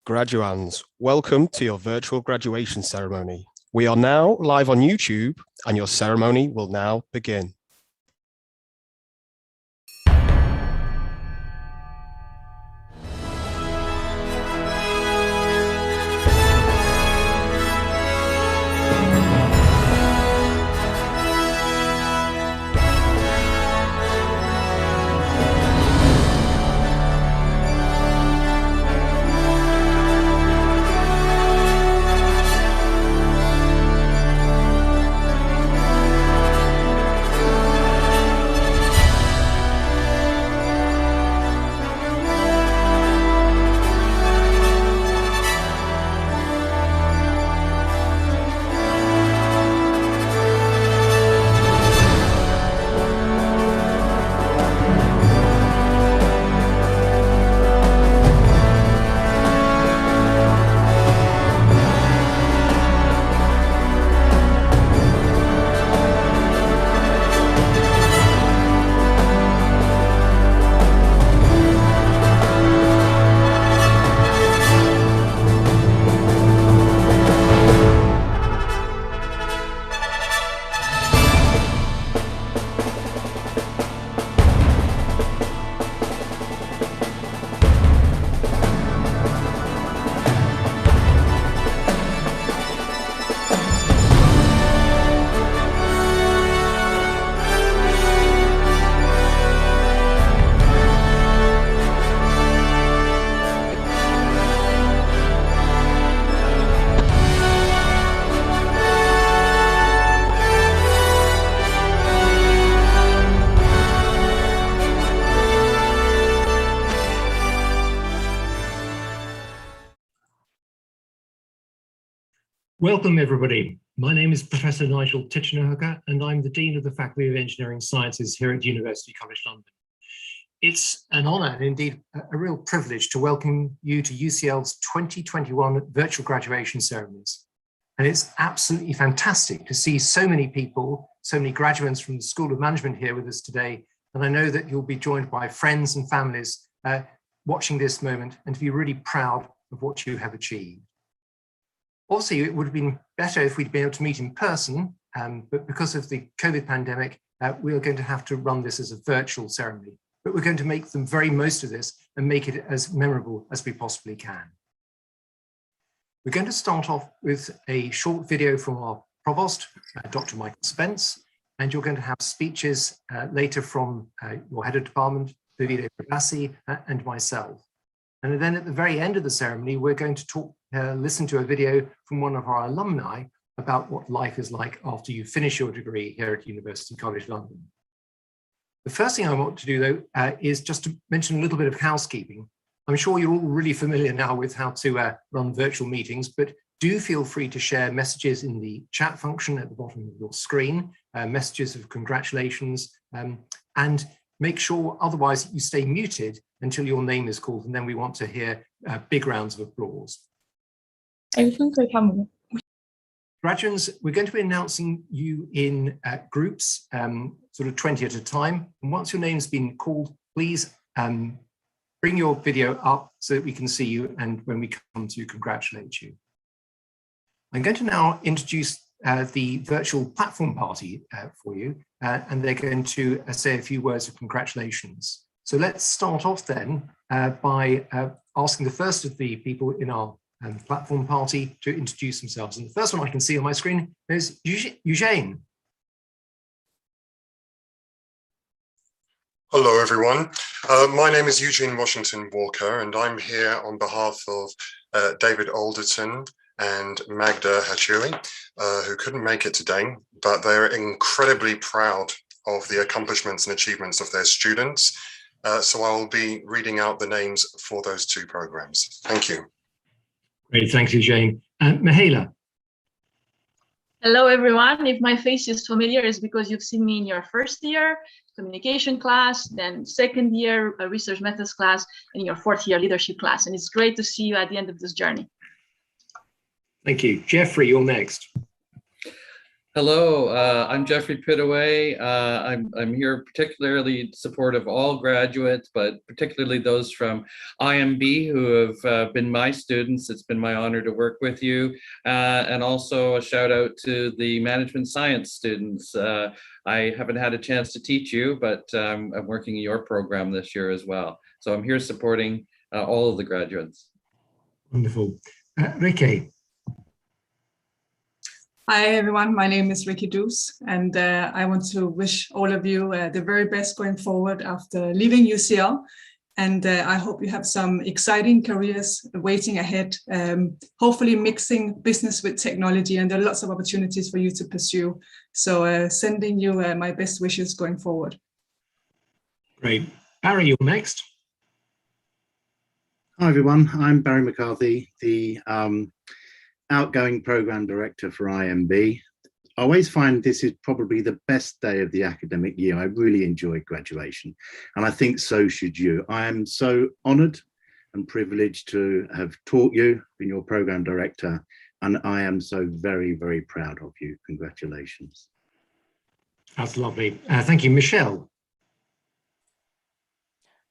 Graduands, welcome to your virtual graduation ceremony. We are now live on YouTube and your ceremony will now begin. Welcome, everybody. My name is Professor Nigel Tichenor-Hooker, and I'm the Dean of the Faculty of Engineering Sciences here at University College London. It's an honour and indeed a real privilege to welcome you to UCL's 2021 virtual graduation ceremonies. And it's absolutely fantastic to see so many people, so many graduates from the School of Management here with us today. And I know that you'll be joined by friends and families watching this moment and to be really proud of what you have achieved. Obviously, it would have been better if we'd been able to meet in person, but because of the COVID pandemic, we are going to have to run this as a virtual ceremony. But we're going to make the very most of this and make it as memorable as we possibly can. We're going to start off with a short video from our provost, Dr. Michael Spence, and you're going to have speeches later from your head of department, Davide Bassi, and myself. And then at the very end of the ceremony, we're going to listen to a video from one of our alumni about what life is like after you finish your degree here at University College London. The first thing I want to do, though, is just to mention a little bit of housekeeping. I'm sure you're all really familiar now with how to run virtual meetings, but do feel free to share messages in the chat function at the bottom of your screen, messages of congratulations, and make sure otherwise you stay muted until your name is called, and then we want to hear big rounds of applause. Graduates, we're going to be announcing you in groups, sort of 20 at a time. And once your name's been called, please bring your video up so that we can see you and when we come to congratulate you. I'm going to now introduce the virtual platform party for you, and they're going to say a few words of congratulations. So let's start off then by asking the first of the people in our platform party to introduce themselves. And the first one I can see on my screen is Eugene. Hello, everyone. My name is Eugene Washington Walker, and I'm here on behalf of David Alderton and Magda Hachuri, who couldn't make it today, but they're incredibly proud of the accomplishments and achievements of their students. So I'll be reading out the names for those two programs. Thank you. Great, thanks, Eugene. Mahela. Hello, everyone. If my face is familiar, it's because you've seen me in your first year communication class, then second year research methods class, and your fourth year leadership class. And it's great to see you at the end of this journey. Thank you. Jeffrey, you're next. Hello, I'm Jeffrey Pittaway. I'm here particularly in support of all graduates, but particularly those from IMB who have been my students. It's been my honor to work with you. And also a shout out to the management science students. I haven't had a chance to teach you, but I'm working in your program this year as well. So I'm here supporting all of the graduates. Wonderful. Ricky. Hi everyone, my name is Ricky Doos, and I want to wish all of you the very best going forward after leaving UCL. And I hope you have some exciting careers waiting ahead, hopefully mixing business with technology, and there are lots of opportunities for you to pursue. So sending you my best wishes going forward. Great. Barry, you're next. Hi everyone, I'm Barry Mccarthy, the outgoing program director for IMB. I always find this is probably the best day of the academic year. I really enjoy graduation, and I think so should you. I am so honored and privileged to have taught you, been your program director, and I am so very, very proud of you. Congratulations. That's lovely. Thank you. Michelle.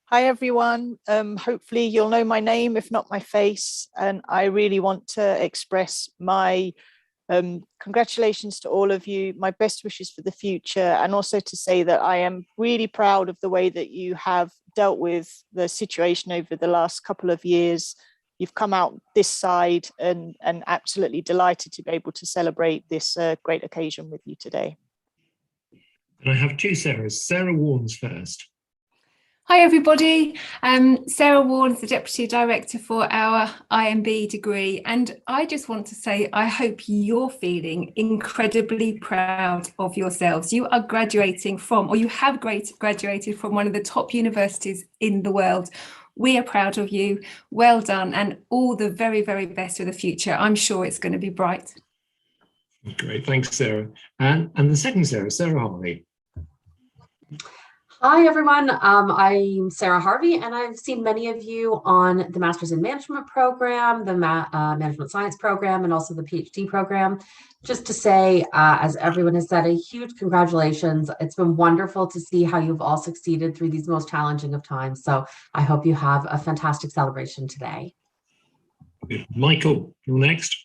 Hi everyone, hopefully you'll know my name, if not my face, and I really want to express my congratulations to all of you, my best wishes for the future, and also to say that I am really proud of the way that you have dealt with the situation over the last couple of years. You've come out this side and absolutely delighted to be able to celebrate this great occasion with you today. And I have two Sarahs. Sarah Warnes first. Hi everybody, Sarah Warnes, the Deputy Director for our IMB degree, and I just want to say I hope you're feeling incredibly proud of yourselves. You are graduating from, or you have graduated from one of the top universities in the world. We are proud of you, well done, and all the very, very best for the future. I'm sure it's going to be bright. Great, thanks Sarah. And the second Sarah, Sarah Harvey. Hi everyone, I'm Sarah Harvey, and I've seen many of you on the Masters in Management program, the Management Science program, and also the PhD program. Just to say, as everyone has said, a huge congratulations. It's been wonderful to see how you've all succeeded through these most challenging of times. So I hope you have a fantastic celebration today. Michael, you're next.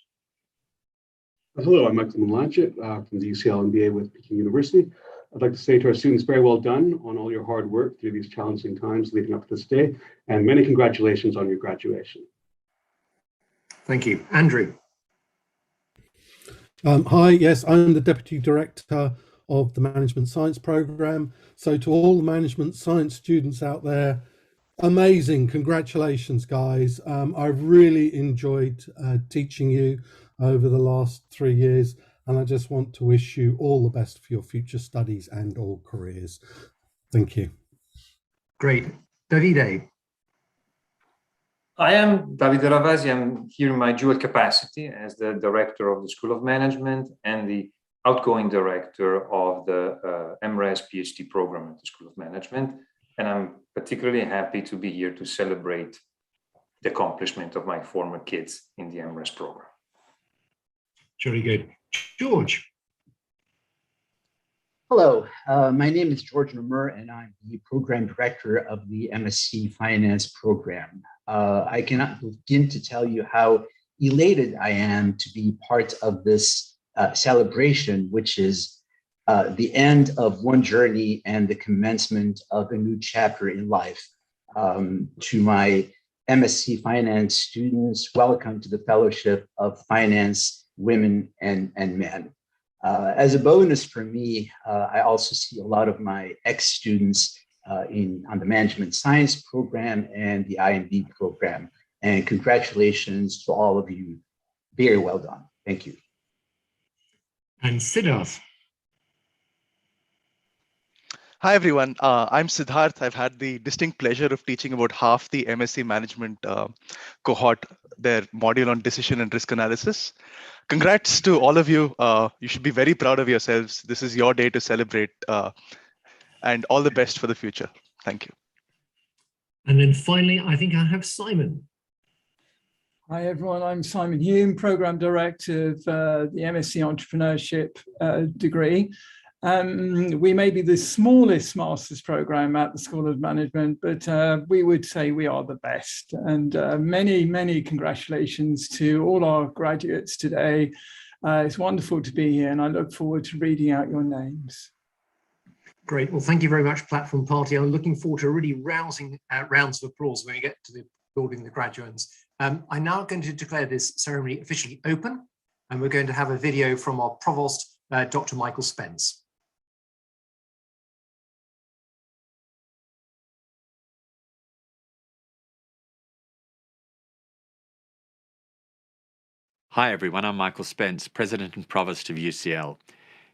Hello, I'm Michael Mlajit from the UCL MBA with Peking University. I'd like to say to our students, very well done on all your hard work through these challenging times leading up to this day, and many congratulations on your graduation. Thank you. Andrew. Hi, yes, I'm the Deputy Director of the Management Science Programme. So to all the Management Science students out there, amazing, congratulations guys. I've really enjoyed teaching you over the last 3 years. And I just want to wish you all the best for your future studies and all careers. Thank you. Great. Davide. I am Davide Ravasi. I'm here in my dual capacity as the director of the School of Management and the outgoing director of the MRes PhD program at the School of Management. And I'm particularly happy to be here to celebrate the accomplishment of my former kids in the MRes program. Very good. George. Hello, my name is George Mcmurray, and I'm the program director of the MSc Finance program. I cannot begin to tell you how elated I am to be part of this celebration, which is the end of one journey and the commencement of a new chapter in life. To my MSc Finance students, welcome to the Fellowship of Finance Women and Men. As a bonus for me, I also see a lot of my ex-students on the Management Science program and the IMB program. And congratulations to all of you. Very well done. Thank you. And Siddharth. Hi everyone, I'm Siddharth. I've had the distinct pleasure of teaching about half the MSc Management cohort, their module on decision and risk analysis. Congrats to all of you. You should be very proud of yourselves. This is your day to celebrate, and all the best for the future. Thank you. And then finally, I think I have Simon. Hi everyone, I'm Simon Hume, Programme Director of the MSc Entrepreneurship degree. We may be the smallest master's programme at the School of Management, but we would say we are the best. And many congratulations to all our graduates today. It's wonderful to be here and I look forward to reading out your names. Great, well thank you very much Platform Party. I'm looking forward to a really rousing rounds of applause when we get to the building the graduates. I'm now going to declare this ceremony officially open, and we're going to have a video from our Provost, Dr. Michael Spence. Hi everyone, I'm Michael Spence, President and Provost of UCL.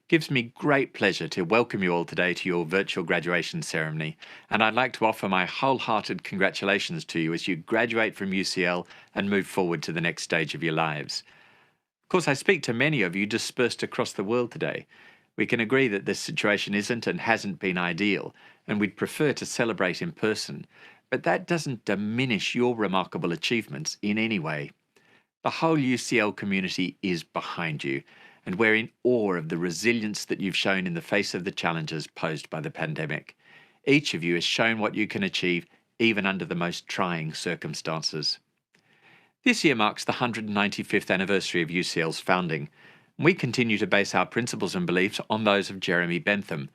It gives me great pleasure to welcome you all today to your virtual graduation ceremony, and I'd like to offer my wholehearted congratulations to you as you graduate from UCL and move forward to the next stage of your lives. Of course, I speak to many of you dispersed across the world today. We can agree that this situation isn't and hasn't been ideal, and we'd prefer to celebrate in person, but that doesn't diminish your remarkable achievements in any way. The whole UCL community is behind you, and we're in awe of the resilience that you've shown in the face of the challenges posed by the pandemic. Each of you has shown what you can achieve even under the most trying circumstances. This year marks the 195th anniversary of UCL's founding. We continue to base our principles and beliefs on those of Jeremy Bentham,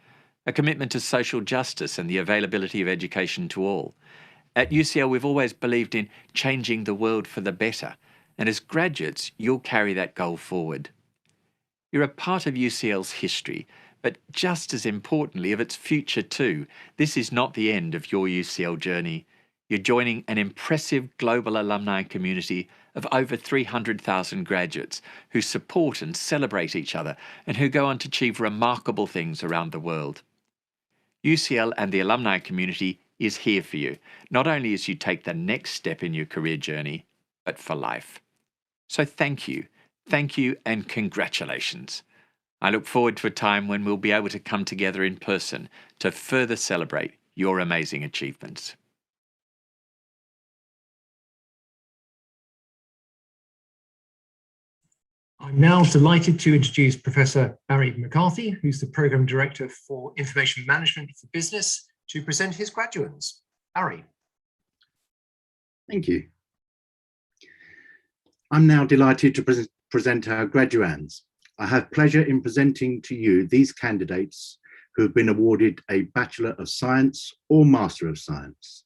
a commitment to social justice and the availability of education to all. At UCL, we've always believed in changing the world for the better, and as graduates, you'll carry that goal forward. You're a part of UCL's history, but just as importantly of its future too. This is not the end of your UCL journey. You're joining an impressive global alumni community of over 300,000 graduates who support and celebrate each other and who go on to achieve remarkable things around the world. UCL and the alumni community is here for you, not only as you take the next step in your career journey, but for life. So thank you and congratulations. I look forward to a time when we'll be able to come together in person to further celebrate your amazing achievements. I'm now delighted to introduce Professor Barry Mccarthy, who's the Programme Director for Information Management for Business, to present his graduates. Barry. Thank you. I'm now delighted to present our graduands. I have pleasure in presenting to you these candidates who have been awarded a Bachelor of Science or Master of Science.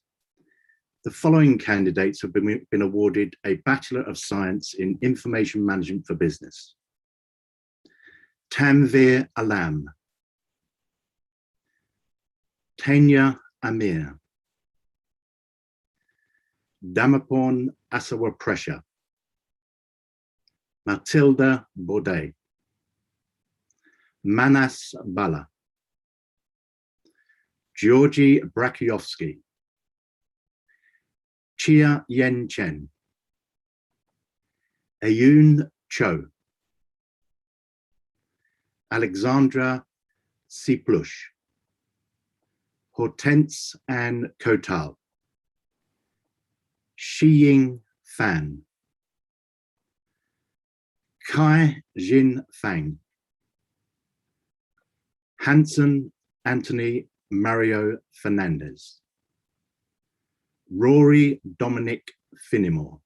The following candidates have been awarded a Bachelor of Science in Information Management for Business. Tanveer Alam, Tanya Amir, Damaporn Asawa Pressure, Matilda Baudet, Manas Bala, Georgi Brakiowski, Chia Yen Chen, Ayun Cho, Alexandra Siplush, Hortense Ann Kotal, Shiying Fan, Kai Jin Fang, Hanson Anthony Mario Fernandez, Rory Dominic Finnemore,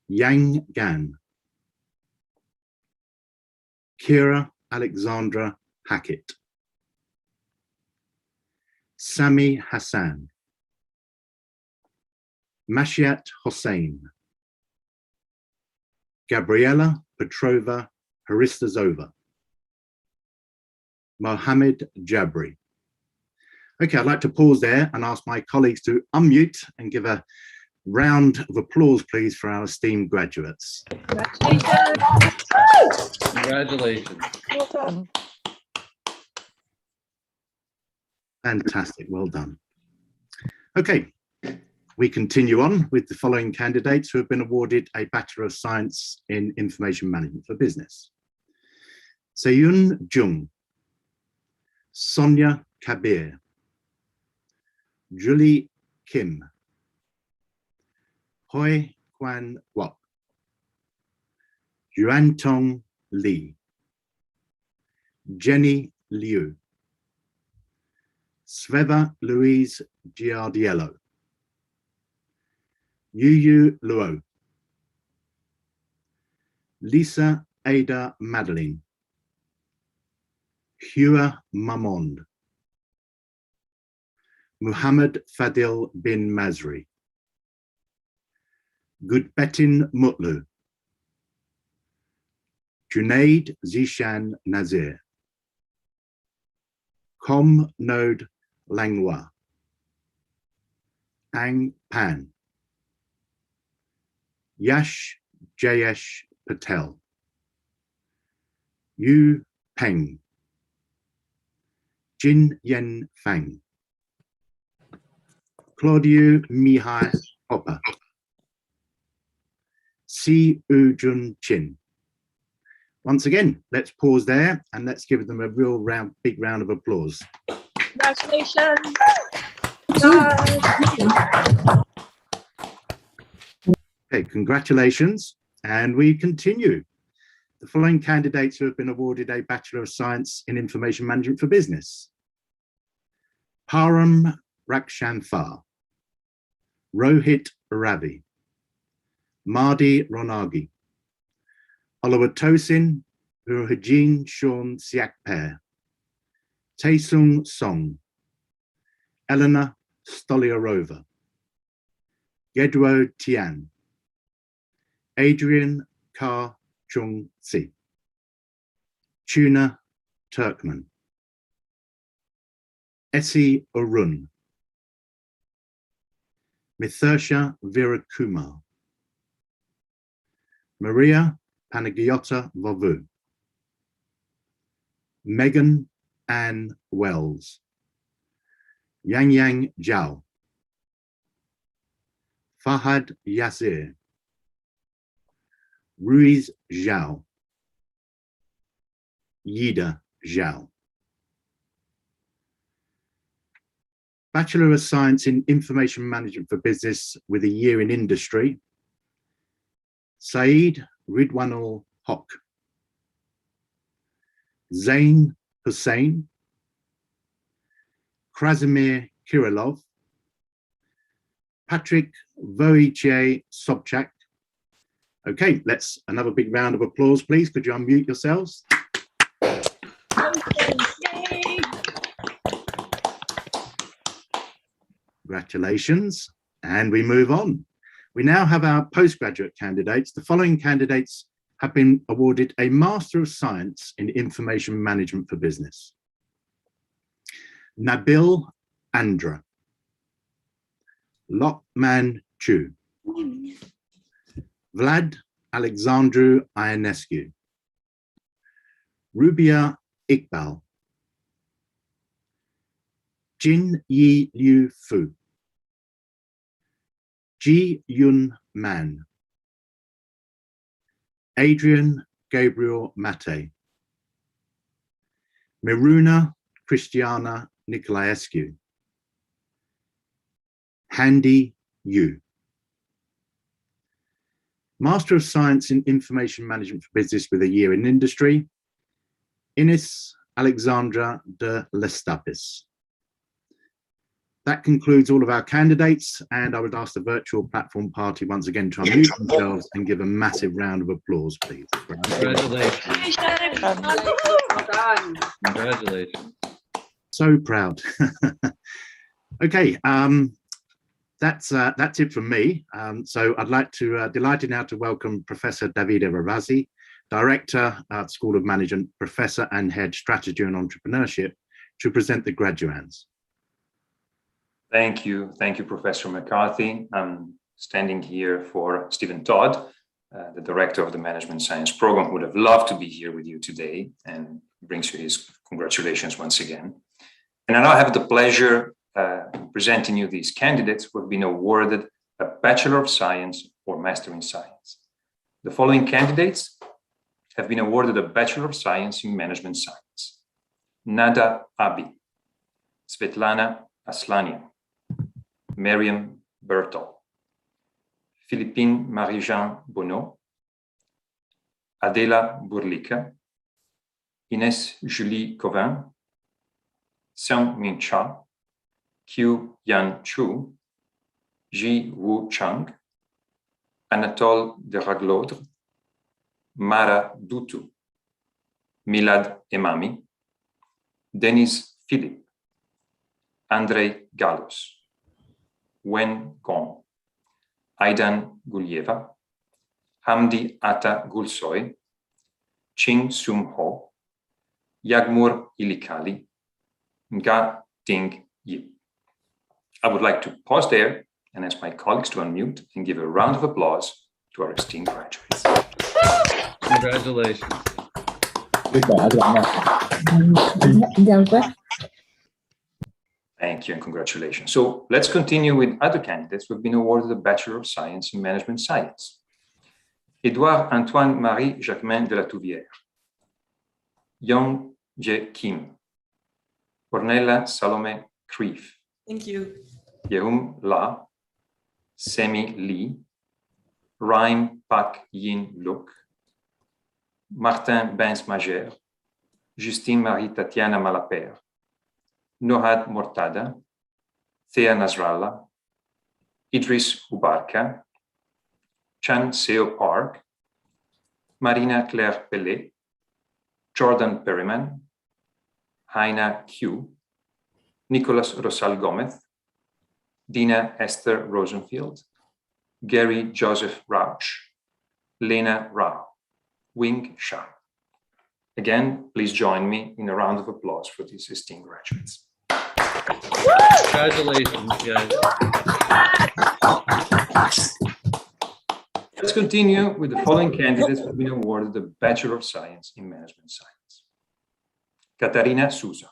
Yang Gan, Kira Alexandra Hackett, Sami Hassan, Mashiat Hossein, Gabriela Petrova Haristazova, Mohammed Jabri. Okay, I'd like to pause there and ask my colleagues to unmute and give a round of applause, please, for our esteemed graduates. Congratulations. Well done. Fantastic, well done. Okay, we continue on with the following candidates who have been awarded a Bachelor of Science in Information Management for Business. Seyun Jung, Sonia Kabir, Julie Kim, Hoi Quan Wok, Yuantong Li, Jenny Liu, Sveva Louise Giardiello, Yu Luo, Lisa Ada Madeline, Hua Mamond, Muhammad Fadil bin Masri, Gudbetin Mutlu, Junaid Zishan Nazir, Kom Node Langwa, Ang Pan, Yash Jayesh Patel, Yu Peng, Jin Yen Fang, Claudio Mihai Hopper, Si Ujun Chin. Once again, let's pause there and let's give them a real big round of applause. Congratulations. Okay, congratulations. And we continue. The following candidates who have been awarded a Bachelor of Science in Information Management for Business: Param Rakshanthar, Rohit Ravi, Mardi Ronagi, Oluwatosin Ruhajin Sean Siakper, Taesung Song, Eleanor Stoliarova, Gedwo Tian, Adrian Kar Chung Si, Tuna Turkman, Essie Arun, Mithirsha Virakumar, Maria Panagiota Vovu, Megan Ann Wells, Yang Yang Zhao, Fahad Yasir, Ruiz Zhao, Yida Zhao. Bachelor of Science in Information Management for Business with a year in industry: Saeed Ridwanul Haq, Zain Hussain, Krasimir Kirillov, Patrick Voiche Sobchak. Okay, let's another big round of applause, please. Could you unmute yourselves? Congratulations. And we move on. We now have our postgraduate candidates. The following candidates have been awarded a Master of Science in Information Management for Business: Nabil Andra, Lokman Chu, Vlad Alexandru Ionescu, Rubia Iqbal, Jin Yi Liu Fu, Ji Yun Man, Adrian Gabriel Mate, Miruna Christiana Nicolaescu, Handy Yu. Master of Science in Information Management for Business with a year in industry: Ines Alexandra de Lestapis. That concludes all of our candidates, and I would ask the virtual platform party once again to unmute themselves and give a massive round of applause, please. Congratulations. Congratulations. So proud. Okay, that's it from me. So I'd like to, delighted now to welcome Professor Davide Ravasi, Director at School of Management, Professor and Head Strategy and Entrepreneurship, to present the graduands. Thank you, Professor McCarthy. I'm standing here for Stephen Todd, the Director of the Management Science Program, who would have loved to be here with you today and brings you his congratulations once again. And I now have the pleasure presenting you these candidates who have been awarded a Bachelor of Science or Master in Science. The following candidates have been awarded a Bachelor of Science in Management Science: Nada Abi, Svetlana Aslania, Miriam Bertol, Philippine Marie-Jean Bonneau, Adela Burlica, Ines Julie Covin, Seung-Min Cha, Q Yan Chu, Ji Wu Chang, Anatole de Raglaudre, Mara Doutou, Milad Emami, Denis Philippe, Andrei Galos, Wen Gong, Aidan Gulieva, Hamdi Atta Gulsoy, Ching Sum Ho, Yagmur Ilikali, Nga Ding Yip. I would like to pause there and ask my colleagues to unmute and give a round of applause to our esteemed graduates. Congratulations. Thank you and congratulations. So let's continue with other candidates who have been awarded the Bachelor of Science in Management Science. Edouard Antoine Marie Jacquemin de la Touvière, Young Je Kim, Ornella Salome Krief. Thank you. Yehum La, Semi Lee, Rhyme Pak Yin Luk, Martin Benz Majer, Justine Marie Tatiana Malaper, Nohad Mortada, Thea Nasrallah, Idris Ubarka, Chan Seo Park, Marina Claire Pellet, Jordan Perryman, Haina Q, Nicolas Rosal Gomez, Dina Esther Rosenfield, Gary Joseph Rauch, Lena Rao, Wing Shan. Again, please join me in a round of applause for these esteemed graduates. Congratulations, guys. Let's continue with the following candidates who have been awarded the Bachelor of Science in Management Science. Katarina Souza,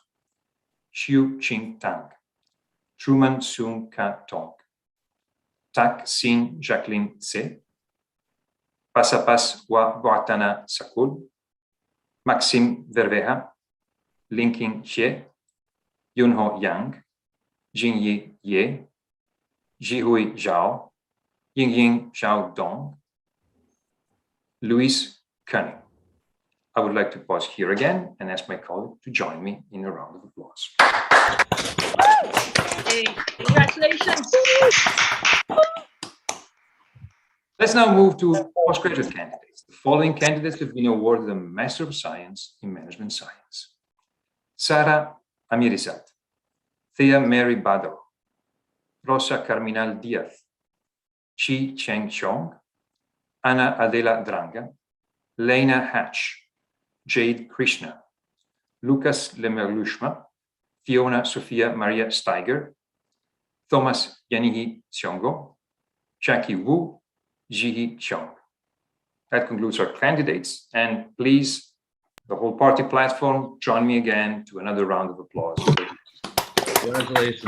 Xiu Ching Tang, Truman Soong Ka Tong, Tak Sin Jacqueline Tse, Pasapas Wa Boatana Sakul, Maxime Verveja, Linking Xie, Yunho Yang, Jingyi Ye, Jihui Zhao, Yingying Zhao Dong, Louise Cunning. I would like to pause here again and ask my colleague to join me in a round of applause. Hey, congratulations. Let's now move to postgraduate candidates. The following candidates have been awarded the Master of Science in Management Science. Sara Amirizat, Thea Mary Badro, Rosa Carminal Diaz, Chi Cheng Chong, Ana Adela Dranga, Lena Hatch, Jade Krishna, Lucas Lemerlushma, Fiona Sofia Maria Steiger, Thomas Yanihi Siongo, Jackie Wu, Jihi Chong. That concludes our candidates, and please, the whole party platform, join me again to another round of applause. Congratulations.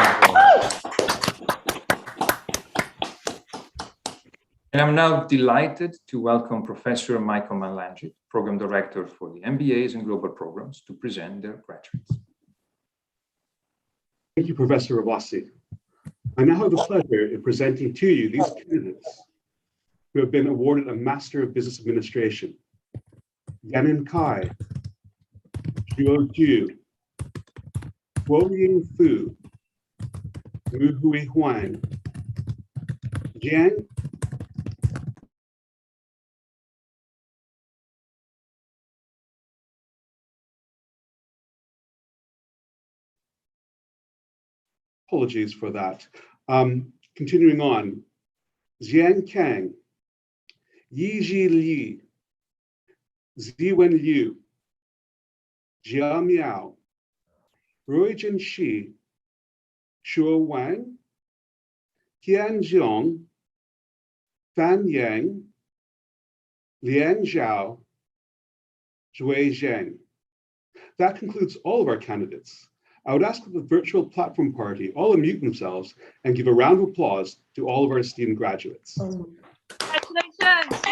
And I'm now delighted to welcome Professor Michael Manlangi, Program Director for the MBAs and Global Programs, to present their graduates. Thank you, Professor Ravasi. I now have the pleasure in presenting to you these candidates who have been awarded a Master of Business Administration. Yanin Kai, Zhuo Ju, Guo Ying Fu, Mu Hui Huang, Jiang Apologies for that. Continuing on, Jian Kang, Yiji Li, Ziwen Liu, Jia Miao, Ruijin Shi, Shuo Wang, Tian Zhong, Fan Yang, Lian Zhao, Zhui Zheng. That concludes all of our candidates. I would ask that the virtual platform party all unmute themselves and give a round of applause to all of our esteemed graduates. Congratulations.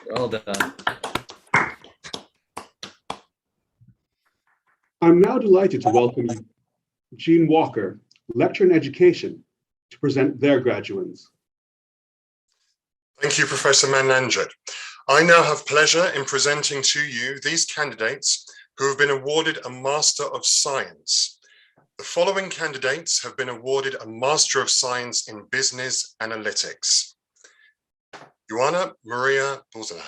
Well done. I'm now delighted to welcome Jean Walker, Lecturer in Education, to present their graduates. Thank you, Professor Mananjit. I now have pleasure in presenting to you these candidates who have been awarded a Master of Science. The following candidates have been awarded a Master of Science in Business Analytics. Joanna Maria Buzela,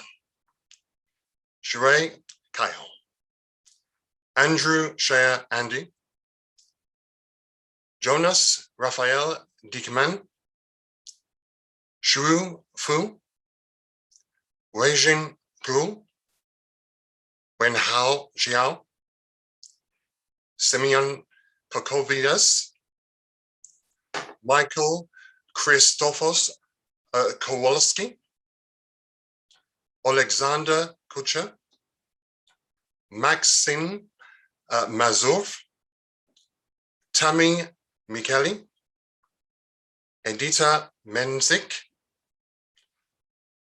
Sheree Kyle, Andrew Shea Andy, Jonas Raphael Diekman, Shu Fu, Weijin Gu, Wenhao Xiao, Simeon Kokovidas, Michael Christophos Kowalski, Alexander Kucher, Maxine Mazurov, Tammy Micheli, Edita Menzik,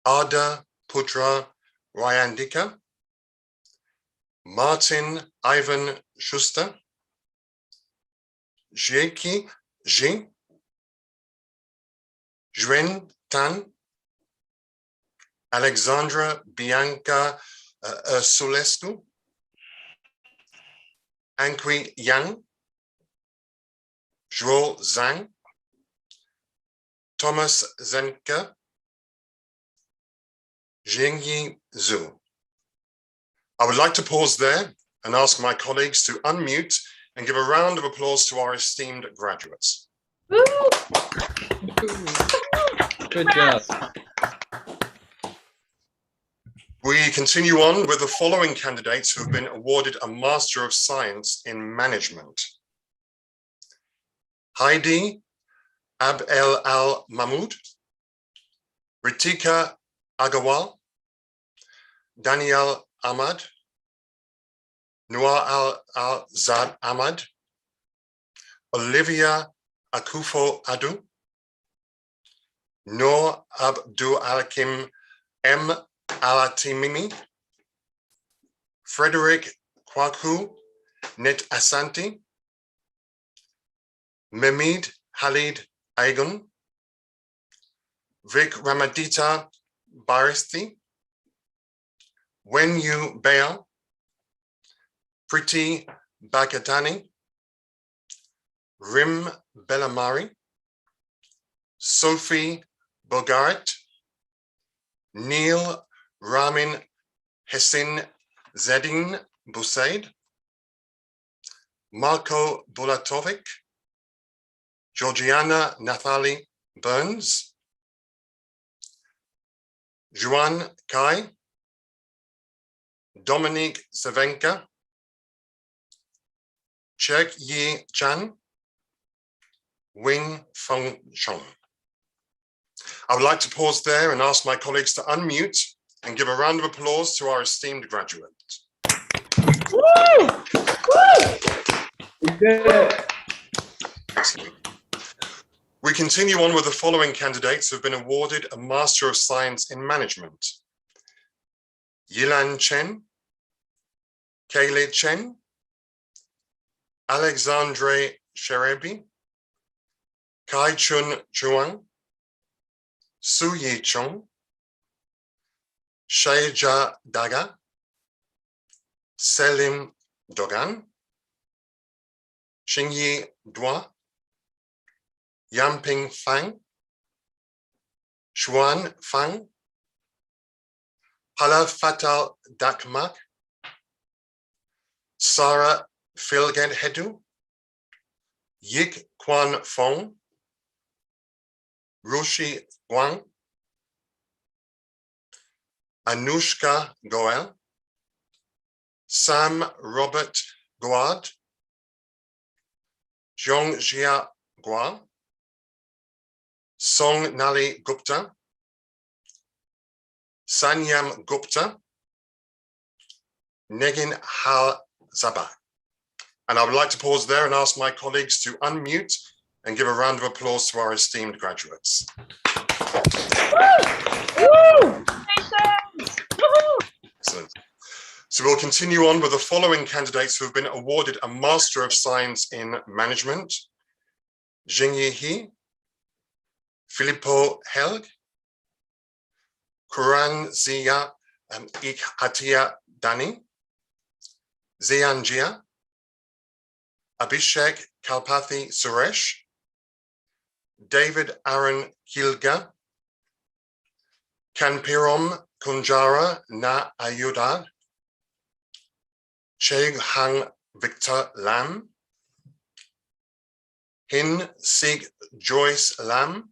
Ada Putra Ryandika, Martin Ivan Schuster, Jieki Ji, Juen Tan, Alexandra Bianca Sulescu, Ankwi Yang, Zhuo Zhang, Thomas Zenke, Jingyi Zhu. I would like to pause there and ask my colleagues to unmute and give a round of applause to our esteemed graduates. Good job. We continue on with the following candidates who have been awarded a Master of Science in Management. Heidi Ab-El Al-Mahmoud, Ritika Agarwal, Daniel Ahmad, Noor Al-Zad Ahmad, Olivia Akufo Adu, Noor Abdul Hakim M. Alatimimi, Frederick Kwaku Net Asanti, Mehmed Halid Aigun, Vic Ramadita Baristi, Wenyu Bail, Priti Bakatani, Rim Bellamari, Sophie Bogaret, Neil Ramin Hessin Zedin Busaid, Marco Bulatovic, Georgiana Nathalie Burns, Juan Kai, Dominique Savenka, Chek Yi Chan, Wing Feng Chong. I would like to pause there and ask my colleagues to unmute and give a round of applause to our esteemed graduates. Woo! Excellent. We continue on with the following candidates who have been awarded a Master of Science in Management. Yilan Chen, Kayle Chen, Alexandre Sherebi, Kai Chun Chuang, Su Yi Chong, Shaija Daga, Selim Dogan, Xingyi Dua, Yamping Fang, Xuan Fang, Hala Fatal Dakmak, Sarah Philgen Hedu, Yik Kwan Fong, Rushi Wang, Anushka Goel, Sam Robert Guad, Zhongjia Gua, Song Nali Gupta, Sanyam Gupta, Negin Hal Zabak. And I would like to pause there and ask my colleagues to unmute and give a round of applause to our esteemed graduates. Excellent. So we'll continue on with the following candidates who have been awarded a Master of Science in Management. Jingyi He, Filippo Helg, Kuran Zia Ikhatia Dani, Zianjia, Abhishek Kalpathi Suresh, David Aaron Kilga, Kanpirom Kunjara Na Ayuda, Cheg Hang Victor Lam, Hin Sig Joyce Lam,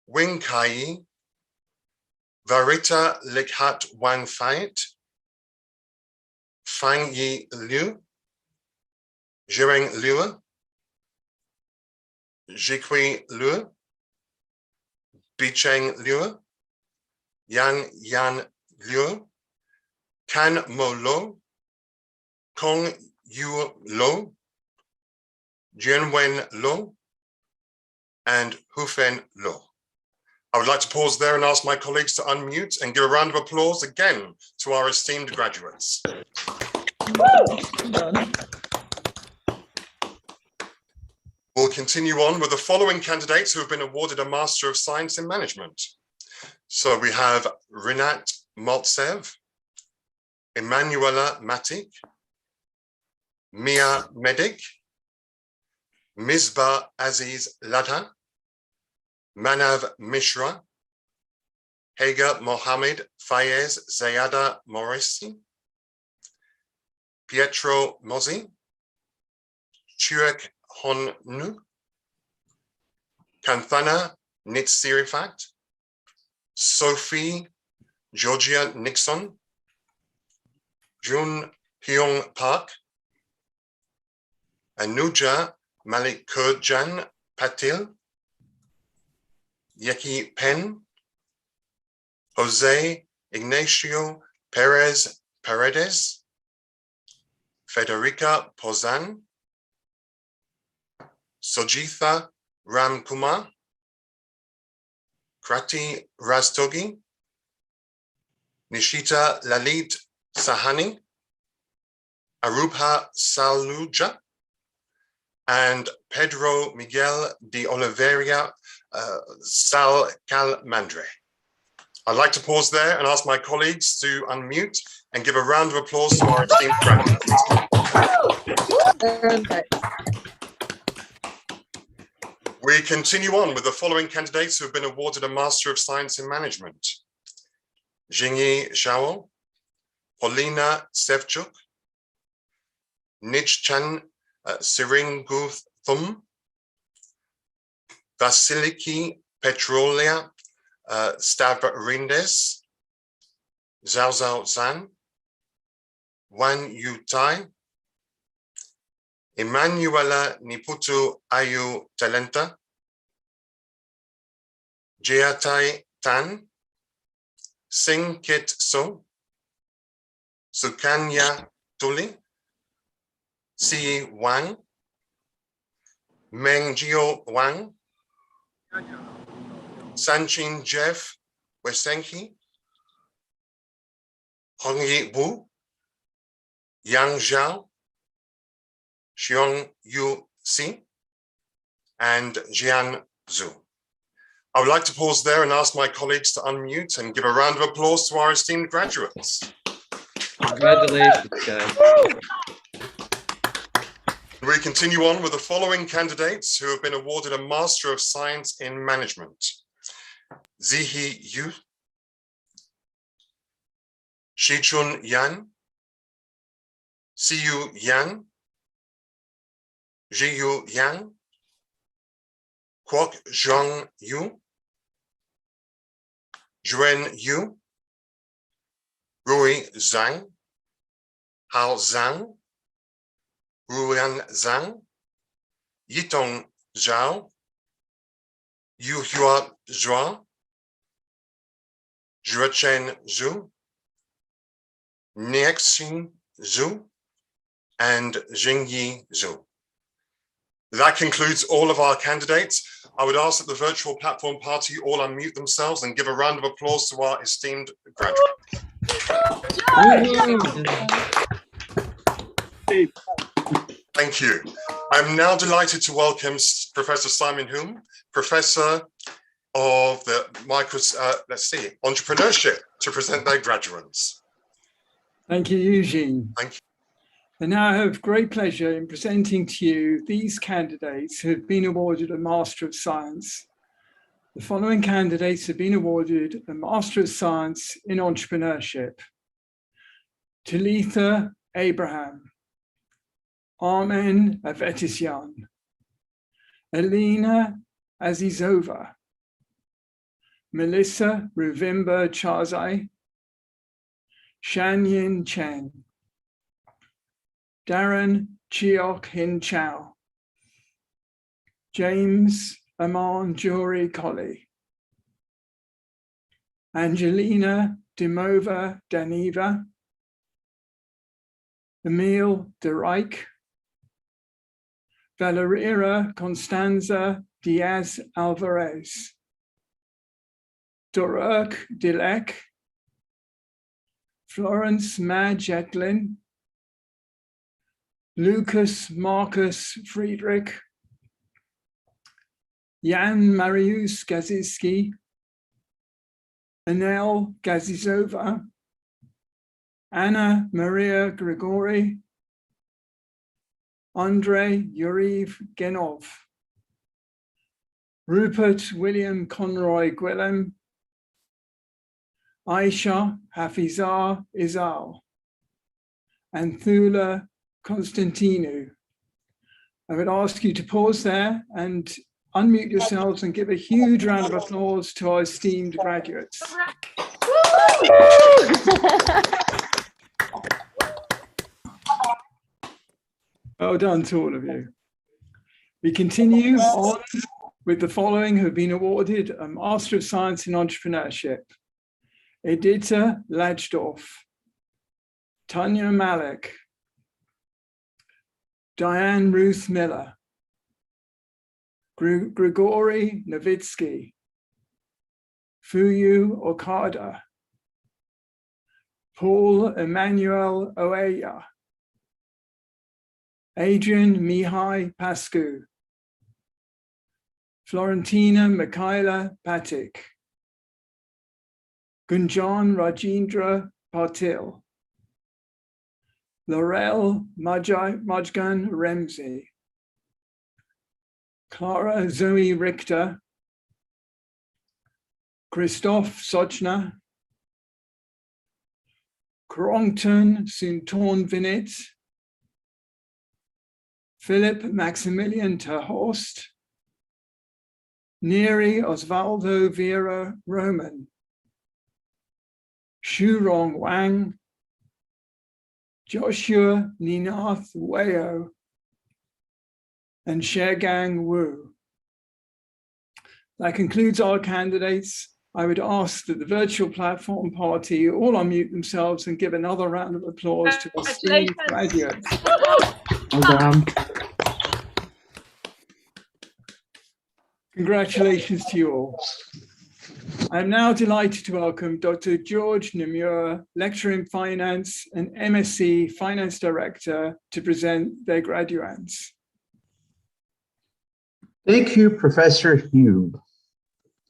Wing Kai, Varita Likhat Wang Fait, Fang Yi Liu, Zhireng Liu, Jikui Liu, Bicheng Liu, Yan Liu, Kan Mo Lo, Kong Yu Lo, Jianwen Lo, and Hufen Lo. I would like to pause there and ask my colleagues to unmute and give a round of applause again to our esteemed graduates. We'll continue on with the following candidates who have been awarded a Master of Science in Management. So we have Rinat Maltsev, Emanuela Matik, Mia Medik, Misbah Aziz Ladha, Manav Mishra, Hagar Mohammed Fayez Zayada Morisi, Pietro Mozzi, Chuek Hon Nu, Kanthana Nitsirifat, Sophie Georgia Nixon, Jun Hyung Park, Anuja Malikurjan Patil, Yeki Pen, Jose Ignacio Perez Paredes, Federica Pozan, Sojitha Ramkumar, Krati Rastogi, Nishita Lalit Sahani, Arupa Saluja, and Pedro Miguel de Oliveira Sal Calmandre. I'd like to pause there and ask my colleagues to unmute and give a round of applause to our esteemed graduates. We continue on with the following candidates who have been awarded a Master of Science in Management. Jingyi Zhao, Paulina Sevchuk, Nijchan Siringuthum, Vasiliki Petrolia Stavrindes, Zhao Zhao Zhan, Wan Yu Tai, Emanuela Niputu Ayu Talenta, Jiatai Tan, Sing Kit So, Sukanya Tuli, Si Wang, Meng Jio Wang, Sanchin Jeff Wesenki, Hongyi Wu, Yang Zhao, Xiong Yu Si, and Jian Zhu. I would like to pause there and ask my colleagues to unmute and give a round of applause to our esteemed graduates. Congratulations, guys. We continue on with the following candidates who have been awarded a Master of Science in Management. Zihi Yu, Shichun Yan, Siyu Yan, Jiyu Yang, Kwok Zhang Yu, Zhuan Yu, Rui Zhang, Hao Zhang, Ruan Zhang, Yitong Zhao, Yuhua Zhua, Zhuachen Zhu, Niexin Zhu, and Jingyi Zhu. That concludes all of our candidates. I would ask that the virtual platform party all unmute themselves and give a round of applause to our esteemed graduates. Thank you. I'm now delighted to welcome Professor Simon Hume, Professor of the Entrepreneurship to present their graduates. Thank you, Eugene. Thank you. And now I have great pleasure in presenting to you these candidates who have been awarded a Master of Science. The following candidates have been awarded a Master of Science in Entrepreneurship. Talitha Abraham, Armen Avetisyan, Elena Azizova, Melissa Ruvimba Chazai, Shanyin Chen, Darren Chiok Hin Chow, James Aman Juri Colley, Angelina Dimova Daniva, Emil de Rijk, Valeria Constanza Diaz Alvarez, Doruk Dilek, Florence Madjetlin, Lucas Marcus Friedrich, Jan Marius Gaziski, Anel Gazizova, Anna Maria Grigori, Andrei Yuriv Genov, Rupert William Conroy Gwilym, Aisha Hafizah Izal, and Thula Konstantinou. I would ask you to pause there and unmute yourselves and give a huge round of applause to our esteemed graduates. Well done to all of you. We continue on with the following who have been awarded a Master of Science in Entrepreneurship. Edita Lajdorf, Tanya Malik, Diane Ruth Miller, Grigory Novitsky, Fuyu Okada, Paul Emmanuel Oeya, Adrian Mihai Pascu, Florentina Mikhaila Patik, Gunjan Rajendra Patil, Laurel Majgan Remzi, Clara Zoe Richter, Christophe Sochna, Crongton Suntorn Vinet, Philip Maximilian Terhorst, Neri Osvaldo Vera Roman, Shurong Wang, Joshua Ninath Weo, and Shegang Wu. That concludes our candidates. I would ask that the virtual platform party all unmute themselves and give another round of applause to our esteemed graduates. Well done. Congratulations to you all. I'm now delighted to welcome Dr. George Nemura, Lecturer in Finance and MSc Finance Director, to present their graduates. Thank you, Professor Hugh.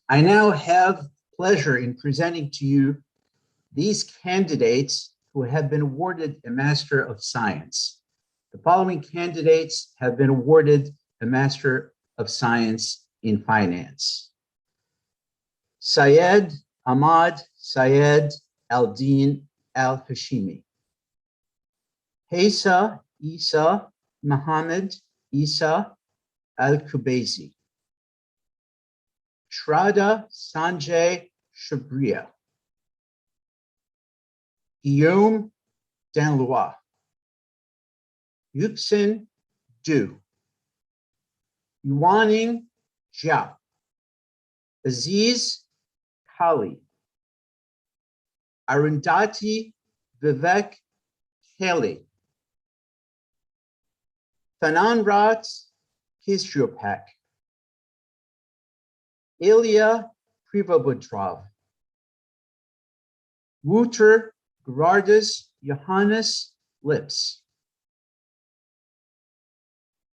I now have pleasure in presenting to you these candidates who have been awarded a Master of Science. The following candidates have been awarded a Master of Science in Finance. Syed Ahmad Syed Al-Din Al-Hashimi. Hesa Isa Muhammad Isa Al-Kubaisi. Shraddha Sanjay Shabria. Guillaume Danlois. Yuxin Du. Yuaning Jia. Aziz Kali. Arundhati Vivek Kelly. Thananrat Kisriopak. Ilya Privobodrov. Wouter Gerardus Johannes Lips.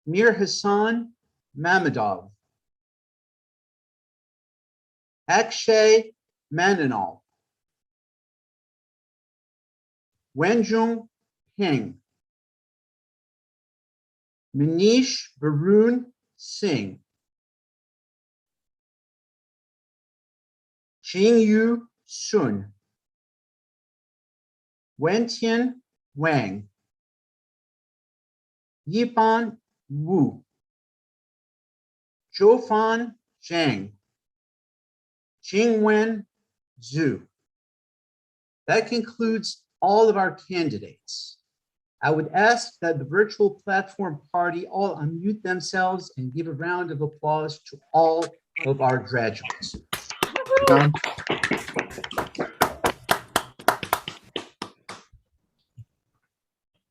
Mir Hassan Mamadov. Akshay Mananal, Wenjung Ping, Manish Varun Singh, Jingyu Sun, Wentian Wang, Yiban Wu, Zhoufan Zhang, Jingwen Zhu. That concludes all of our candidates. I would ask that the virtual platform party all unmute themselves and give a round of applause to all of our graduates.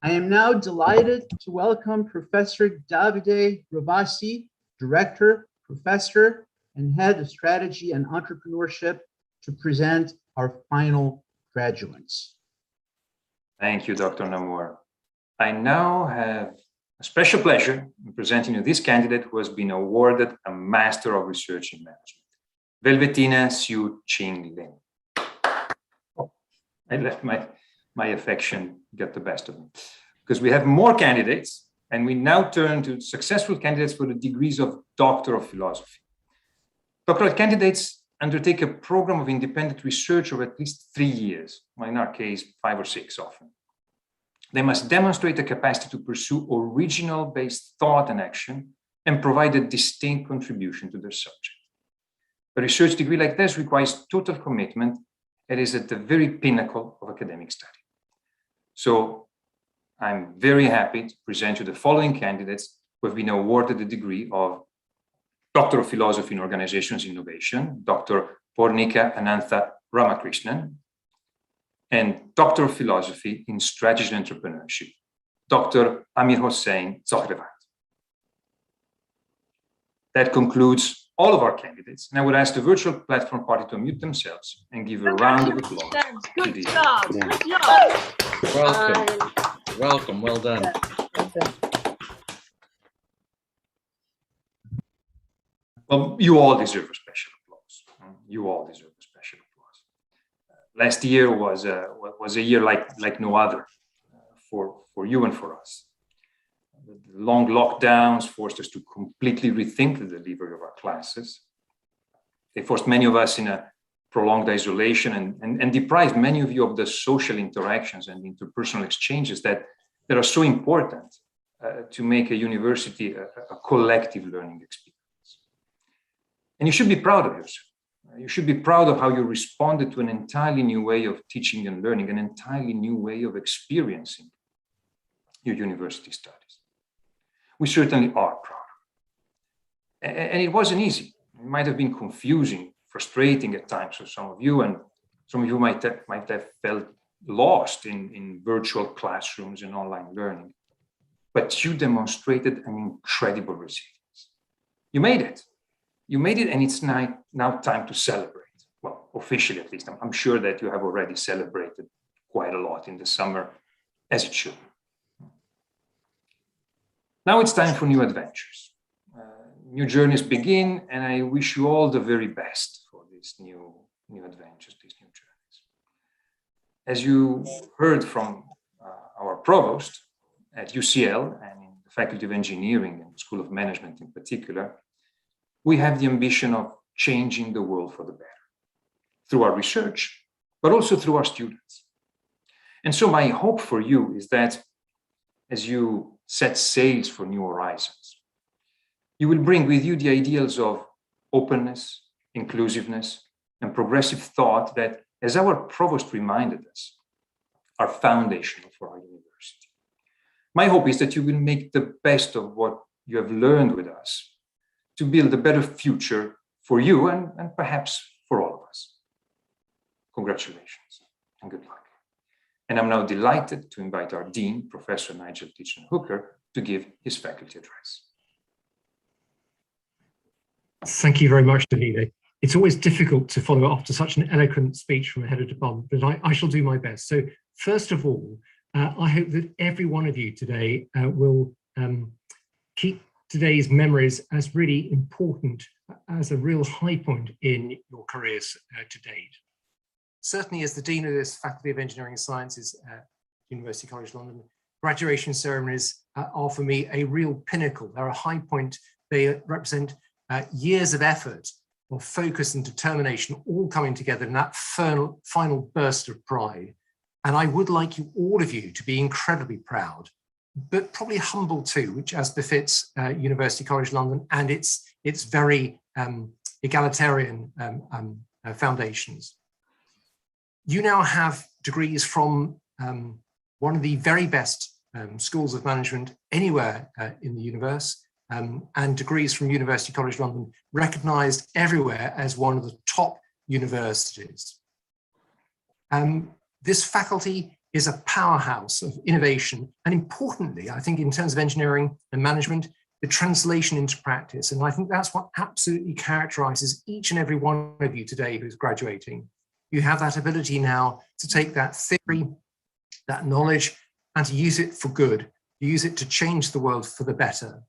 I am now delighted to welcome Professor Davide Rovasi, Director, Professor, and Head of Strategy and Entrepreneurship, to present our final graduates. Thank you, Dr. Namour. I now have a special pleasure in presenting you this candidate who has been awarded a Master of Research in Management, Velvetina Siu Ching Lin. Oh, I let my affection get the best of me, because we have more candidates, and we now turn to successful candidates for the degrees of Doctor of Philosophy. Doctoral candidates undertake a program of independent research of at least 3 years, well, in our case, 5 or 6 often. They must demonstrate a capacity to pursue original-based thought and action and provide a distinct contribution to their subject. A research degree like this requires total commitment and is at the very pinnacle of academic study. So I'm very happy to present you the following candidates who have been awarded the degree of Doctor of Philosophy in Organizations Innovation, Dr. Pornika Anantha Ramakrishnan, and Doctor of Philosophy in Strategy and Entrepreneurship, Dr. Amir Hossein Zohrevat. That concludes all of our candidates, and I would ask the virtual platform party to unmute themselves and give a round of applause. Good job. Good job. Welcome. Welcome. Well done. Well, you all deserve a special applause. You all deserve a special applause. Last year was a year like no other for you and for us. The long lockdowns forced us to completely rethink the delivery of our classes. They forced many of us in a prolonged isolation and deprived many of you of the social interactions and interpersonal exchanges that are so important to make a university a collective learning experience. And you should be proud of yourself. You should be proud of how you responded to an entirely new way of teaching and learning, an entirely new way of experiencing your university studies. We certainly are proud. And it wasn't easy. It might have been confusing, frustrating at times for some of you, and some of you might have felt lost in virtual classrooms and online learning. But you demonstrated an incredible resilience. You made it. You made it, and it's now time to celebrate. Well, officially at least. I'm sure that you have already celebrated quite a lot in the summer, as it should. Now it's time for new adventures. New journeys begin, and I wish you all the very best for these new adventures, these new journeys. As you heard from our provost at UCL and in the Faculty of Engineering and the School of Management in particular, we have the ambition of changing the world for the better through our research, but also through our students. And so my hope for you is that as you set sails for new horizons, you will bring with you the ideals of openness, inclusiveness, and progressive thought that, as our provost reminded us, are foundational for our university. My hope is that you will make the best of what you have learned with us to build a better future for you and perhaps for all of us. Congratulations and good luck. And I'm now delighted to invite our Dean, Professor Nigel Titchener-Hooker, to give his faculty address. Thank you very much, Davide. It's always difficult to follow up to such an eloquent speech from a head of department, but I shall do my best. So first of all, I hope that every one of you today will keep today's memories as really important, as a real high point in your careers to date. Certainly as the Dean of this Faculty of Engineering and Sciences at University College London, graduation ceremonies are for me a real pinnacle. They're a high point. They represent years of effort, of focus and determination, all coming together in that final burst of pride. And I would like you, all of you, to be incredibly proud, but probably humble too, which as befits University College London and its very egalitarian foundations. You now have degrees from one of the very best schools of management anywhere in the universe, and degrees from University College London, recognized everywhere as one of the top universities. This faculty is a powerhouse of innovation, and importantly, I think in terms of engineering and management, the translation into practice. And I think that's what absolutely characterizes each and every one of you today who's graduating. You have that ability now to take that theory, that knowledge, and to use it for good, to use it to change the world for the better.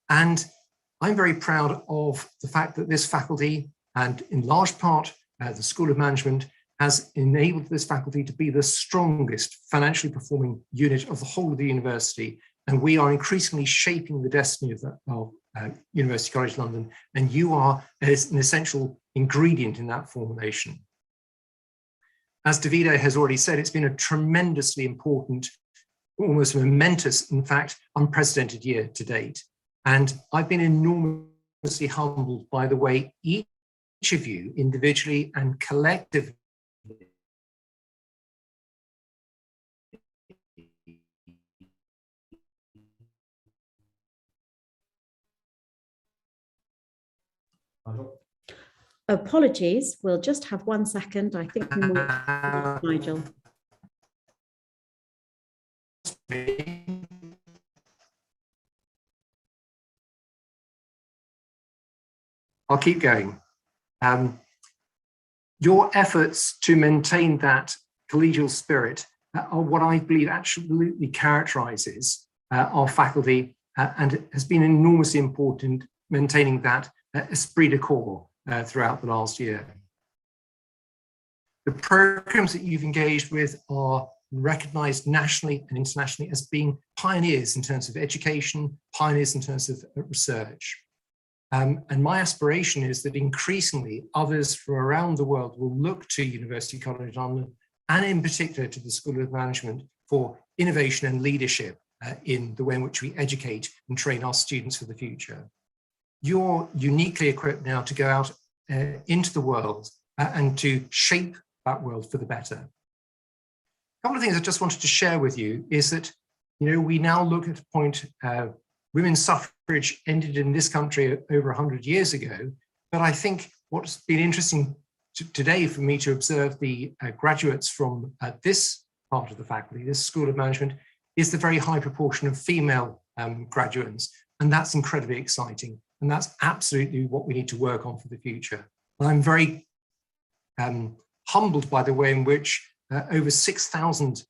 And I'm very proud of the fact that this faculty, and in large part the School of Management, has enabled this faculty to be the strongest financially performing unit of the whole of the university. And we are increasingly shaping the destiny of University College London, and you are an essential ingredient in that formulation. As Davide has already said, it's been a tremendously important, almost momentous, in fact, unprecedented year to date. And I've been enormously humbled by the way each of you individually and collectively Apologies, we'll just have 1 second. I think we might, Nigel. I'll keep going. Your efforts to maintain that collegial spirit are what I believe absolutely characterizes our faculty and has been enormously important maintaining that esprit de corps throughout the last year. The programs that you've engaged with are recognized nationally and internationally as being pioneers in terms of education, pioneers in terms of research. And my aspiration is that increasingly others from around the world will look to University College London, and in particular to the School of Management, for innovation and leadership in the way in which we educate and train our students for the future. You're uniquely equipped now to go out into the world and to shape that world for the better. A couple of things I just wanted to share with you is that, we now look at a point, women's suffrage ended in this country over 100 years ago, but I think what's been interesting today for me to observe the graduates from this part of the faculty, this School of Management, is the very high proportion of female graduates, and that's incredibly exciting. And that's absolutely what we need to work on for the future. And I'm very humbled by the way in which over 6,000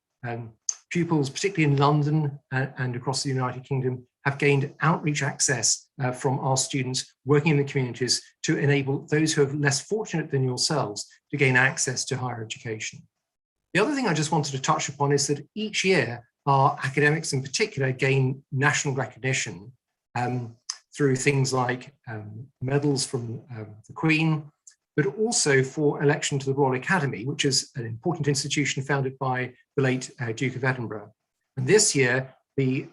pupils, particularly in London and across the United Kingdom, have gained outreach access from our students working in the communities to enable those who are less fortunate than yourselves to gain access to higher education. The other thing I just wanted to touch upon is that each year our academics in particular gain national recognition through things like medals from the Queen, but also for election to the Royal Academy, which is an important institution founded by the late Duke of Edinburgh. And this year, the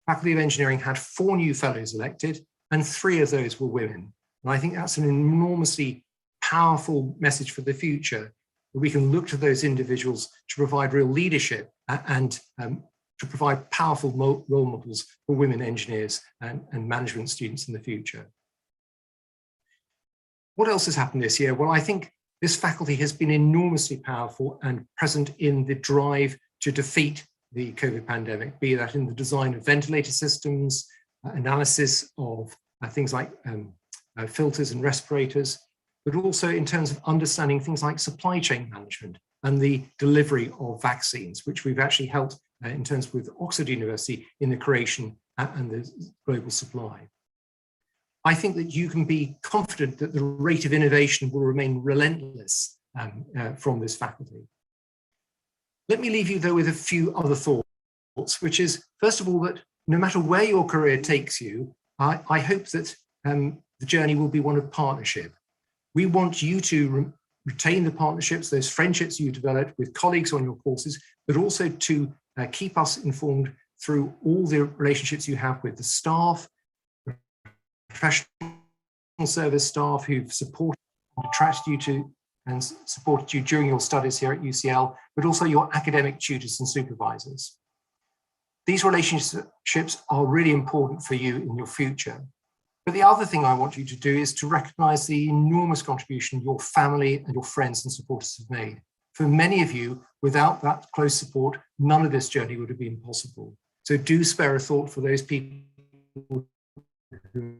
Faculty of Engineering had 4 new fellows elected, and 3 of those were women. And I think that's an enormously powerful message for the future, that we can look to those individuals to provide real leadership and to provide powerful role models for women engineers and management students in the future. What else has happened this year? Well, I think this faculty has been enormously powerful and present in the drive to defeat the COVID pandemic, be that in the design of ventilator systems, analysis of things like filters and respirators, but also in terms of understanding things like supply chain management and the delivery of vaccines, which we've actually helped in terms with Oxford University in the creation and the global supply. I think that you can be confident that the rate of innovation will remain relentless from this faculty. Let me leave you though with a few other thoughts, which is, first of all, that no matter where your career takes you, I hope that the journey will be one of partnership. We want you to retain the partnerships, those friendships you develop with colleagues on your courses, but also to keep us informed through all the relationships you have with the staff, professional service staff who've supported and attracted you to and supported you during your studies here at UCL, but also your academic tutors and supervisors. These relationships are really important for you in your future. But the other thing I want you to do is to recognize the enormous contribution your family and your friends and supporters have made. For many of you, without that close support, none of this journey would have been possible. So do spare a thought for those people who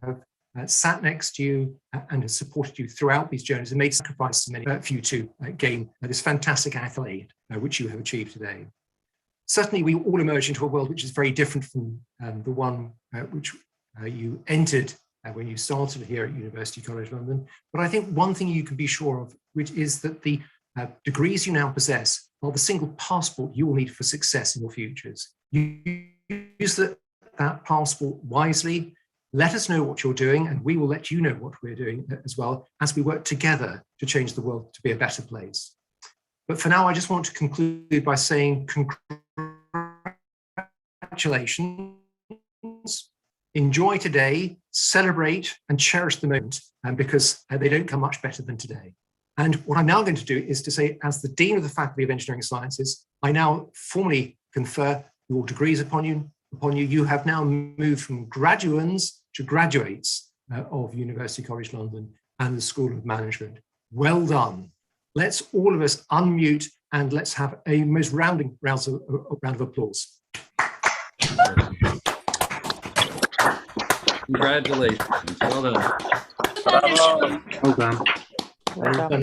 have sat next to you and have supported you throughout these journeys and made sacrifices for you to gain this fantastic accolade which you have achieved today. Certainly, we all emerge into a world which is very different from the one which you entered when you started here at University College London. But I think one thing you can be sure of, which is that the degrees you now possess are the single passport you will need for success in your futures. You use that passport wisely. Let us know what you're doing, and we will let you know what we're doing as well as we work together to change the world to be a better place. But for now, I just want to conclude by saying congratulations. Enjoy today, celebrate and cherish the moment, because they don't come much better than today. And what I'm now going to do is to say, as the Dean of the Faculty of Engineering Sciences, I now formally confer your degrees upon you. You have now moved from graduands to graduates of University College London and the School of Management. Well done. Let's all of us unmute and let's have a most round of applause. Congratulations. Well done. Well done. Well done.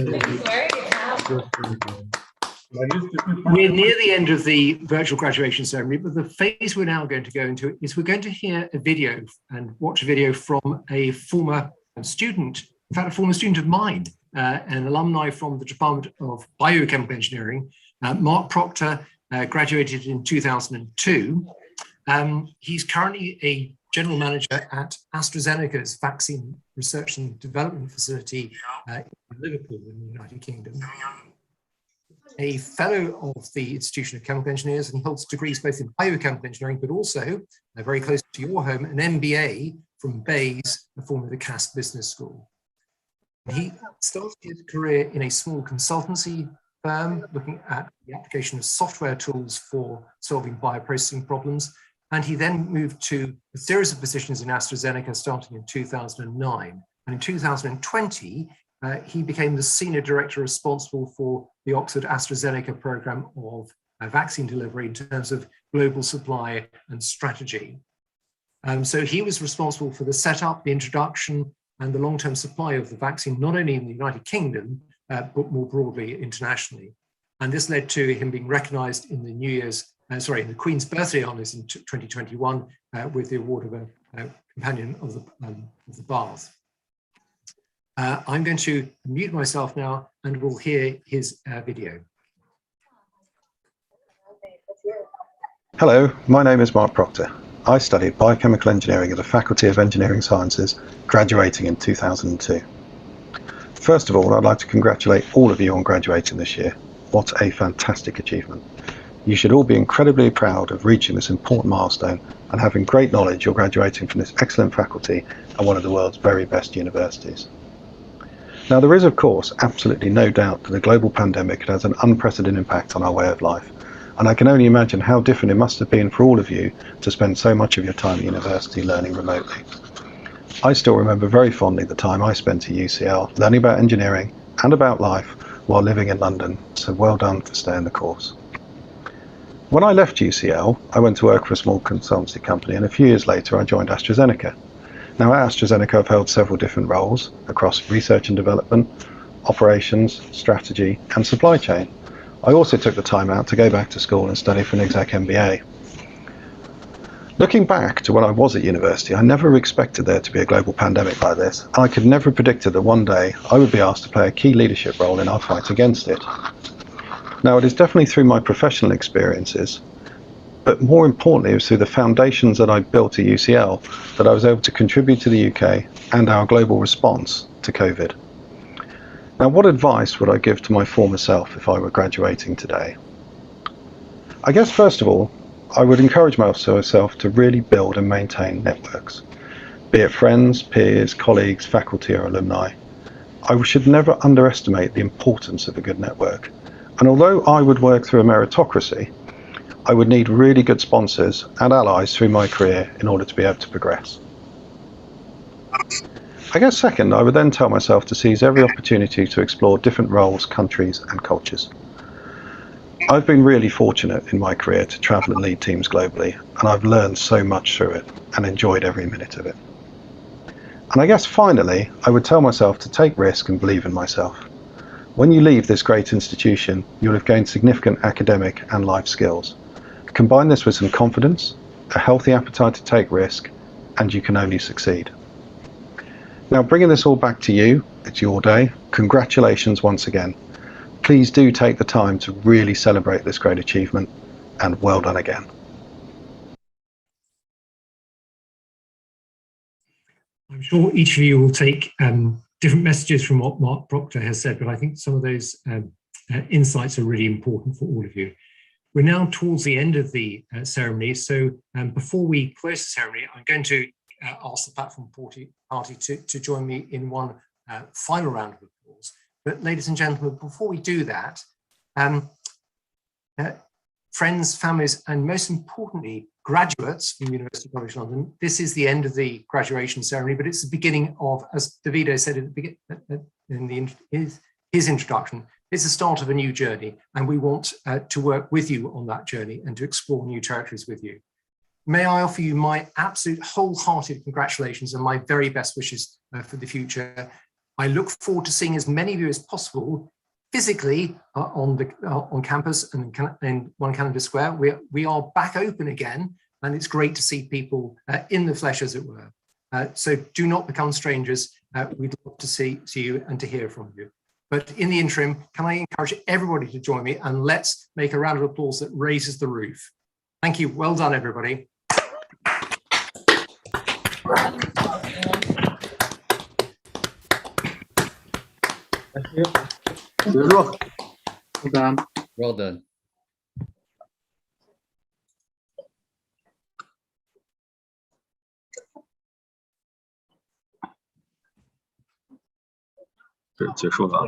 We're near the end of the virtual graduation ceremony, but the phase we're now going to go into is we're going to hear a video and watch a video from a former student, in fact, a former student of mine, an alumni from the Department of Biochemical Engineering. Mark Proctor graduated in 2002. He's currently a general manager at AstraZeneca's vaccine research and development facility in Liverpool in the United Kingdom. A fellow of the Institution of Chemical Engineers, and he holds degrees both in biochemical engineering, but also, very close to your home, an MBA from Bayes, formerly the Cass Business School. He started his career in a small consultancy firm looking at the application of software tools for solving bioprocessing problems. And he then moved to a series of positions in AstraZeneca starting in 2009. And in 2020, he became the senior director responsible for the Oxford AstraZeneca program of vaccine delivery in terms of global supply and strategy. So he was responsible for the setup, the introduction, and the long-term supply of the vaccine, not only in the United Kingdom, but more broadly internationally. And this led to him being recognized in the in the Queen's Birthday Honours in 2021 with the award of a Companion of the Bath. I'm going to mute myself now and we'll hear his video. Hello, my name is Mark Proctor. I studied biochemical engineering at the Faculty of Engineering Sciences, graduating in 2002. First of all, I'd like to congratulate all of you on graduating this year. What a fantastic achievement. You should all be incredibly proud of reaching this important milestone and having great knowledge you're graduating from this excellent faculty at one of the world's very best universities. Now, there is, of course, absolutely no doubt that the global pandemic has an unprecedented impact on our way of life, and I can only imagine how different it must have been for all of you to spend so much of your time at university learning remotely. I still remember very fondly the time I spent at UCL learning about engineering and about life while living in London, so well done for staying the course. When I left UCL, I went to work for a small consultancy company, and a few years later I joined AstraZeneca. Now at AstraZeneca I've held several different roles across research and development, operations, strategy and supply chain. I also took the time out to go back to school and study for an exec MBA. Looking back to when I was at university, I never expected there to be a global pandemic like this, and I could never have predicted that one day I would be asked to play a key leadership role in our fight against it. Now, it is definitely through my professional experiences, but more importantly, it was through the foundations that I built at UCL that I was able to contribute to the UK and our global response to COVID. Now, what advice would I give to my former self if I were graduating today? I guess, first of all, I would encourage myself to really build and maintain networks, be it friends, peers, colleagues, faculty or alumni. I should never underestimate the importance of a good network. And although I would work through a meritocracy, I would need really good sponsors and allies through my career in order to be able to progress. I guess second, I would then tell myself to seize every opportunity to explore different roles, countries and cultures. I've been really fortunate in my career to travel and lead teams globally, and I've learned so much through it and enjoyed every minute of it. And I guess finally, I would tell myself to take risk and believe in myself. When you leave this great institution, you'll have gained significant academic and life skills. Combine this with some confidence, a healthy appetite to take risk, and you can only succeed. Now, bringing this all back to you, it's your day. Congratulations once again. Please do take the time to really celebrate this great achievement, and well done again. I'm sure each of you will take different messages from what Mark Proctor has said, but I think some of those insights are really important for all of you. We're now towards the end of the ceremony, so before we close the ceremony, I'm going to ask the platform party to join me in one final round of applause. But ladies and gentlemen, before we do that, friends, families, and most importantly, graduates from University College London, this is the end of the graduation ceremony, but it's the beginning of, as Davido said in his introduction, it's the start of a new journey, and we want to work with you on that journey and to explore new territories with you. May I offer you my absolute wholehearted congratulations and my very best wishes for the future. I look forward to seeing as many of you as possible physically on campus and in One Canada Square. We are back open again, and it's great to see people in the flesh, as it were. So do not become strangers. We'd love to see you and to hear from you. But in the interim, can I encourage everybody to join me, and let's make a round of applause that raises the roof. Thank you. Well done, everybody. Thank you. Well done. Well done.是结束了。